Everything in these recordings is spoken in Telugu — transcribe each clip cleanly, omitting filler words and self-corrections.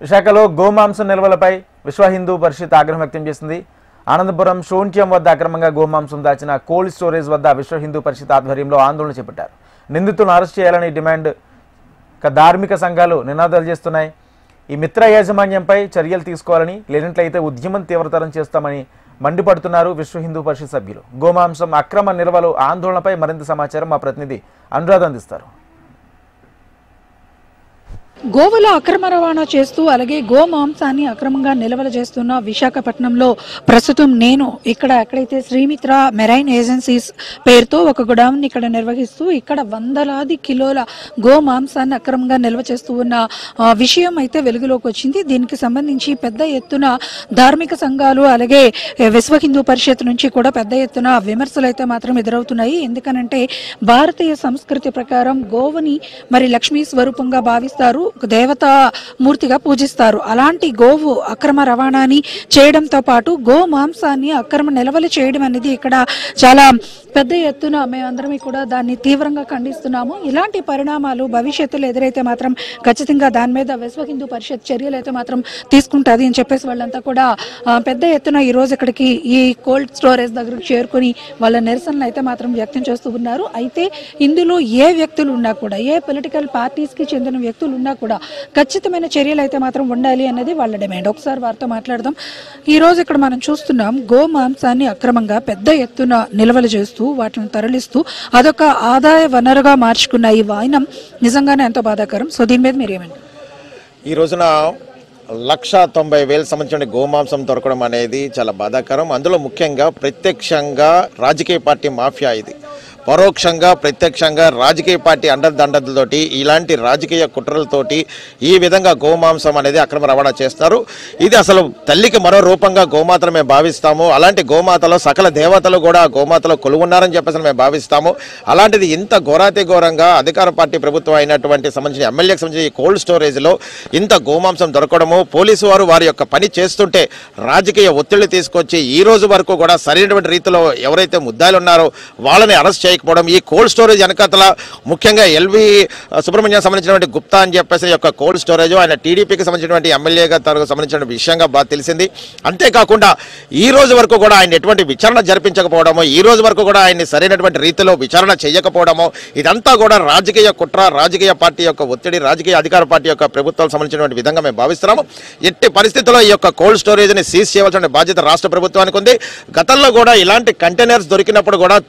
విశాఖలో గోమాంసం నిల్వలపై విశ్వ హిందూ పరిషత్ ఆగ్రహం వ్యక్తం చేసింది. ఆనందపురం శోంట్యం వద్ద అక్రమంగా గోమాంసం దాచిన కోల్డ్ స్టోరేజ్ వద్ద విశ్వ హిందూ పరిషత్ ఆధ్వర్యంలో ఆందోళన చేపట్టారు. నిందితులను అరెస్ట్ చేయాలని డిమాండ్ ధార్మిక సంఘాలు నినాదాలు చేస్తున్నాయి. ఈ మిత్ర యాజమాన్యంపై చర్యలు తీసుకోవాలని, లేనట్లయితే ఉద్యమం తీవ్రతరం చేస్తామని మండిపడుతున్నారు విశ్వ హిందూ పరిషత్ సభ్యులు. గోమాంసం అక్రమ నిల్వలు ఆందోళనపై మరింత సమాచారం మా ప్రతినిధి అనురాధ అందిస్తారు. గోవుల అక్రమ రవాణా చేస్తూ అలాగే గోమాంసాన్ని అక్రమంగా నిల్వలు చేస్తున్న విశాఖపట్నంలో ప్రస్తుతం నేను ఎక్కడైతే శ్రీమిత్ర మెరైన్ ఏజెన్సీస్ పేరుతో ఒక గోడౌన్ ఇక్కడ నిర్వహిస్తూ ఇక్కడ వందలాది కిలోల గోమాంసాన్ని అక్రమంగా నిల్వ చేస్తూ ఉన్న విషయం అయితే వెలుగులోకి వచ్చింది. దీనికి సంబంధించి పెద్ద ఎత్తున ధార్మిక సంఘాలు అలాగే విశ్వ హిందూ పరిషత్ నుంచి కూడా పెద్ద ఎత్తున విమర్శలు అయితే మాత్రం ఎదురవుతున్నాయి. ఎందుకనంటే భారతీయ సంస్కృతి ప్రకారం గోవుని మరి లక్ష్మీ స్వరూపంగా భావిస్తారు, దేవతా మూర్తిగా పూజిస్తారు. అలాంటి గోవు అక్రమ రవాణాని చేయడంతో పాటు గో మాంసాన్ని అక్రమ నిల్వలు చేయడం అనేది ఇక్కడ చాలా పెద్ద ఎత్తున మేమందరం కూడా దాన్ని తీవ్రంగా ఖండిస్తున్నాము. ఇలాంటి పరిణామాలు భవిష్యత్తులో ఎదురైతే మాత్రం ఖచ్చితంగా దాని మీద విశ్వ హిందూ పరిషత్ చర్యలు అయితే మాత్రం తీసుకుంటుంది అని చెప్పేసి వాళ్ళంతా కూడా పెద్ద ఎత్తున ఈ రోజు ఇక్కడికి ఈ కోల్డ్ స్టోరేజ్ దగ్గరకు చేరుకుని వాళ్ళ నిరసనలు అయితే మాత్రం వ్యక్తం చేస్తూ ఉన్నారు. అయితే ఇందులో ఏ వ్యక్తులు ఉన్నా కూడా, ఏ పొలిటికల్ పార్టీస్ కి చెందిన వ్యక్తులు ఉన్నా కూడా ఖచ్చితమైన చర్యలు అయితే మాత్రం ఉండాలి అన్నది వాళ్ళ డిమాండ్. ఒకసారి వారితో మాట్లాడదాం. ఈ రోజు ఇక్కడ మనం చూస్తున్నాం గో మాంసాన్ని అక్రమంగా పెద్ద ఎత్తున నిల్వలు చేస్తూ వాటిని తరలిస్తూ అదొక ఆదాయ వనరుగా మార్చుకున్న ఈ వాయనం నిజంగానే ఎంతో బాధాకరం. సో దీని మీద మీరు ఏమంటారు? ఈ రోజున 1,90,000 సంబంధించిన గోమాంసం దొరకడం అనేది చాలా బాధాకరం. అందులో ముఖ్యంగా ప్రత్యక్షంగా రాజకీయ పార్టీ మాఫియా ఇది, పరోక్షంగా ప్రత్యక్షంగా రాజకీయ పార్టీ అండదండలతోటి ఇలాంటి రాజకీయ కుట్రలతోటి ఈ విధంగా గోమాంసం అనేది అక్రమ రవాణా చేస్తారు. ఇది అసలు తల్లికి మరో రూపంగా గోమాతను మేము భావిస్తాము. అలాంటి గోమాతలో సకల దేవతలు కూడా గోమాతలో కొలువున్నారని చెప్పేసి మేము భావిస్తాము. అలాంటిది ఇంత ఘోరాతి ఘోరంగా అధికార పార్టీ ప్రభుత్వం అయినటువంటి సంబంధించిన ఎమ్మెల్యేకి సంబంధించి కోల్డ్ స్టోరేజ్లో ఇంత గోమాంసం దొరకడము, పోలీసు వారు వారి యొక్క పని చేస్తుంటే రాజకీయ ఒత్తిళ్లు తీసుకొచ్చి ఈ రోజు వరకు కూడా సరైనటువంటి రీతిలో ఎవరైతే ముద్దాయిలు ఉన్నారో వాళ్ళని అరెస్ట్ చేయకపోవడం, ఈ కోల్డ్ స్టోరేజ్ వెనకాతల ముఖ్యంగా ఎల్వి సుబ్రహ్మణ్యం సంబంధించినటువంటి గుప్తా అని చెప్పేసి యొక్క కోల్డ్ స్టోరేజ్ ఆయన టీడీపీకి సంబంధించినటువంటి ఎమ్మెల్యేగా తనకు సంబంధించిన విషయంగా బాగా తెలిసింది. అంతేకాకుండా ఈ రోజు వరకు కూడా ఆయన ఎటువంటి విచారణ జరిపించకపోవడము, ఈ రోజు వరకు కూడా ఆయన్ని సరైనటువంటి రీతిలో విచారణ చేయకపోవడము, ఇదంతా కూడా రాజకీయ కుట్ర, రాజకీయ పార్టీ యొక్క ఒత్తిడి, రాజకీయ అధికార పార్టీ యొక్క ప్రభుత్వాలకు సంబంధించినటువంటి విధంగా మేము భావిస్తున్నాము. ఎట్టి పరిస్థితుల్లో ఈ యొక్క కోల్డ్ స్టోరేజ్ని సీజ్ చేయవలసిన బాధ్యత రాష్ట్ర ప్రభుత్వానికి ఉంది. గతంలో కూడా ఇలాంటి కంటైనర్స్ దొరికినప్పుడు కూడా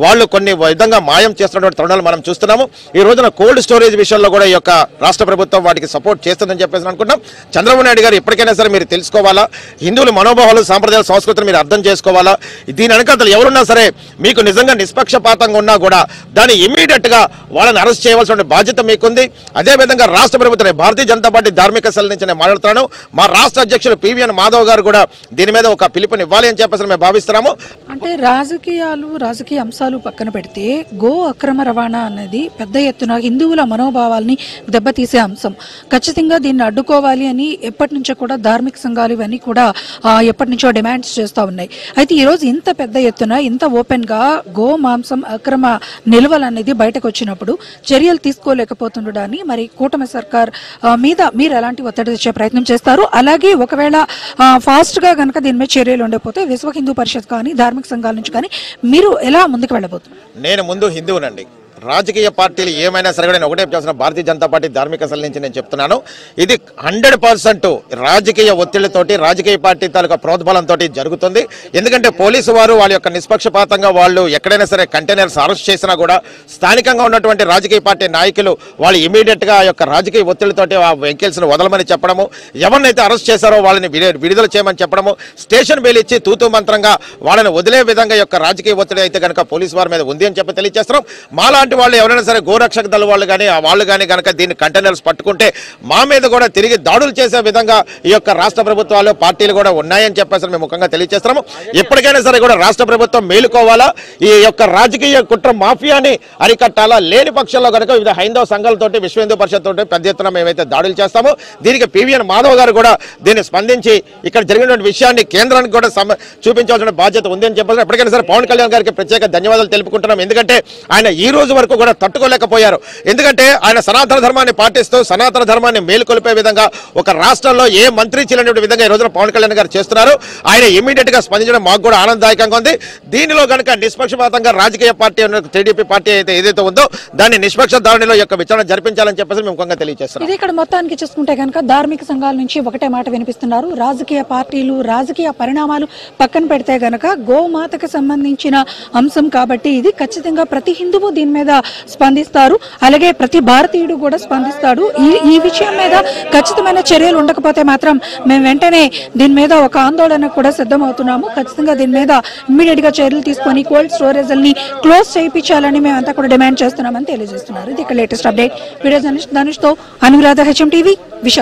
వాళ్ళు కొన్ని విధంగా మాయం చేస్తున్నటువంటి తరుణాలు మనం చూస్తున్నాము. ఈ రోజున కోల్డ్ స్టోరేజ్ విషయంలో కూడా ఈ యొక్క రాష్ట్ర ప్రభుత్వం వాటికి సపోర్ట్ చేస్తుందని చెప్పేసి అనుకుంటున్నాం. చంద్రబాబు నాయుడు గారు ఎప్పటికైనా సరే మీరు తెలుసుకోవాలా, హిందువుల మనోభావాలు, సాంప్రదాయాల, సంస్కృతిని మీరు అర్థం చేసుకోవాలా. దీని వెనకాతలు ఎవరున్నా సరే మీకు నిజంగా నిష్పక్షపాతంగా ఉన్నా కూడా దాన్ని ఇమీడియట్ గా వాళ్ళని అరెస్ట్ చేయవలసిన బాధ్యత మీకుంది. అదేవిధంగా రాష్ట్ర ప్రభుత్వం భారతీయ జనతా పార్టీ ధార్మిక సెల్ నుంచి నేను మాట్లాడుతున్నాను. మా రాష్ట్ర అధ్యక్షులు పివిఎన్ మాధవ్ గారు కూడా దీని మీద ఒక పిలుపునివ్వాలి అని చెప్పేసి మేము భావిస్తున్నాము. అంటే రాజకీయ అంశాలు పక్కన పెడితే గో అక్రమ రవాణా అనేది పెద్ద ఎత్తున హిందువుల మనోభావాల్ని దెబ్బతీసే అంశం. ఖచ్చితంగా దీన్ని అడ్డుకోవాలి అని ఎప్పటి నుంచో కూడా ధార్మిక సంఘాలు ఇవన్నీ కూడా ఎప్పటి నుంచో డిమాండ్స్ చేస్తూ ఉన్నాయి. అయితే ఈ రోజు ఇంత పెద్ద ఎత్తున ఇంత ఓపెన్ గా గో మాంసం అక్రమ నిల్వలు అనేది బయటకు వచ్చినప్పుడు చర్యలు తీసుకోలేకపోతుండడాన్ని మరి కూటమి సర్కార్ మీద మీరు ఎలాంటి ఒత్తిడి తెచ్చే ప్రయత్నం చేస్తారు? అలాగే ఒకవేళ ఫాస్ట్ గా గనక దీని మీద చర్యలు ఉండకపోతే విశ్వ హిందూ పరిషత్ కానీ ధార్మిక సంఘాల నుంచి కానీ మీరు ఎలా ముందుకు వెళ్ళబోతున్నారు? నేను ముందు హిందువునండి. రాజకీయ పార్టీలు ఏమైనా సరే నేను ఒకటే చేసిన భారతీయ జనతా పార్టీ ధార్మిక సెల్ నుంచి నేను చెప్తున్నాను, ఇది 100% రాజకీయ ఒత్తిళ్లతోటి, రాజకీయ పార్టీ తాలూకా ప్రోద్బలంతో జరుగుతుంది. ఎందుకంటే పోలీసు వారు వాళ్ళ యొక్క నిష్పక్షపాతంగా వాళ్ళు ఎక్కడైనా సరే కంటైనర్స్ అరెస్ట్ చేసినా కూడా స్థానికంగా ఉన్నటువంటి రాజకీయ పార్టీ నాయకులు వాళ్ళు ఇమీడియట్ గా ఆ యొక్క రాజకీయ ఒత్తిళ్లతోటి ఆ వెహికల్స్ ను వదలమని చెప్పడము, ఎవరినైతే అరెస్ట్ చేశారో వాళ్ళని విడుదల చేయమని చెప్పడము, స్టేషన్ బెయిల్ ఇచ్చి తూతూ మంత్రంగా వాళ్ళని వదిలే విధంగా యొక్క రాజకీయ ఒత్తిడి అయితే కనుక పోలీసు వారి మీద ఉంది అని చెప్పి తెలియజేస్తున్నాం. మాలాంటి వాళ్ళు ఎవరైనా సరే గోరక్షక దళ వాళ్ళు కానీ కనుక దీన్ని కంటైనర్స్ పట్టుకుంటే మా మీద కూడా తిరిగి దాడులు చేసే విధంగా ఈ యొక్క రాష్ట్ర ప్రభుత్వాలు, పార్టీలు కూడా ఉన్నాయని చెప్పేసి మేము ముఖ్యంగా తెలియజేస్తున్నాము. ఎప్పటికైనా సరే కూడా రాష్ట్ర ప్రభుత్వం మేలుకోవాలా, ఈ యొక్క రాజకీయ కుట్ర మాఫియాని అరికట్టాలా. లేని పక్షంలో కనుక వివిధ హైందవ సంఘాలతోటి, విశ్వ హిందూ పరిషత్ తోటి పెద్ద ఎత్తున మేమైతే దాడులు చేస్తామో దీనికి పివిఎన్ మాధవ్ గారు కూడా దీన్ని స్పందించి ఇక్కడ జరిగినటువంటి విషయాన్ని కేంద్రానికి కూడా చూపించాల్సిన బాధ్యత ఉంది అని చెప్పేసి ఎప్పటికైనా సరే పవన్ కళ్యాణ్ గారికి ప్రత్యేక ధన్యవాదాలు తెలుపుకుంటున్నాం. ఎందుకంటే ఆయన ఈ రోజు వరకు కూడా తట్టుకోలేకపోయారు. ఎందుకంటే ఆయన సనాతన ధర్మాన్ని పాటిస్తూ సనాతన ధర్మాన్ని మేలుకొల్పే విధంగా ఒక రాష్ట్రంలో ఏ మంత్రి చేయలేని విధంగా ఈ రోజున పవన్ కళ్యాణ్ గారు చేస్తున్నారు. ఆయన ఇమీడియట్ గా స్పందించడం మాకు కూడా ఆనందదాయకంగా ఉంది. దీనిలో కనుక నిష్పక్షపాతంగా రాజకీయ పార్టీ టీడీపీ పార్టీ అయితే ఏదైతే ఉందో దాన్ని నిష్పక్ష ధోరణిలో యొక్క విచారణ జరిపించాలని చెప్పేసి మేము ముఖ్యంగా తెలియజేస్తున్నాం. ఇది ఇక్కడ మొత్తానికి చూసుకుంటే కనుక ధార్మిక సంఘాల నుంచి ఒకటే మాట వినిపిస్తున్నారు. రాజకీయ పార్టీలు రాజకీయ పరిణామాలు పక్కన పెడితే గనక గోమాతకు సంబంధించిన అంశం కాబట్టి ఇది ఖచ్చితంగా ప్రతి హిందువు దీని మీద స్పందిస్తారు. అలాగే ప్రతి భారతీయుడు కూడా స్పందిస్తాడు. ఈ విషయం మీద ఖచ్చితమైన చర్యలు ఉండకపోతే మాత్రం మేము వెంటనే దీని మీద ఒక ఆందోళన కూడా సిద్ధమవుతున్నాము. ఖచ్చితంగా దీని మీద ఇమ్మీడియట్ గా చర్యలు తీసుకొని కోల్డ్ స్టోరేజ్ని క్లోజ్ చేయించాలని మేమంతా కూడా డిమాండ్ చేస్తున్నామని తెలియజేస్తున్నారు. ఇది latest update. Video journalist Dhanush తో అనురాధ, HM TV, విశాఖ.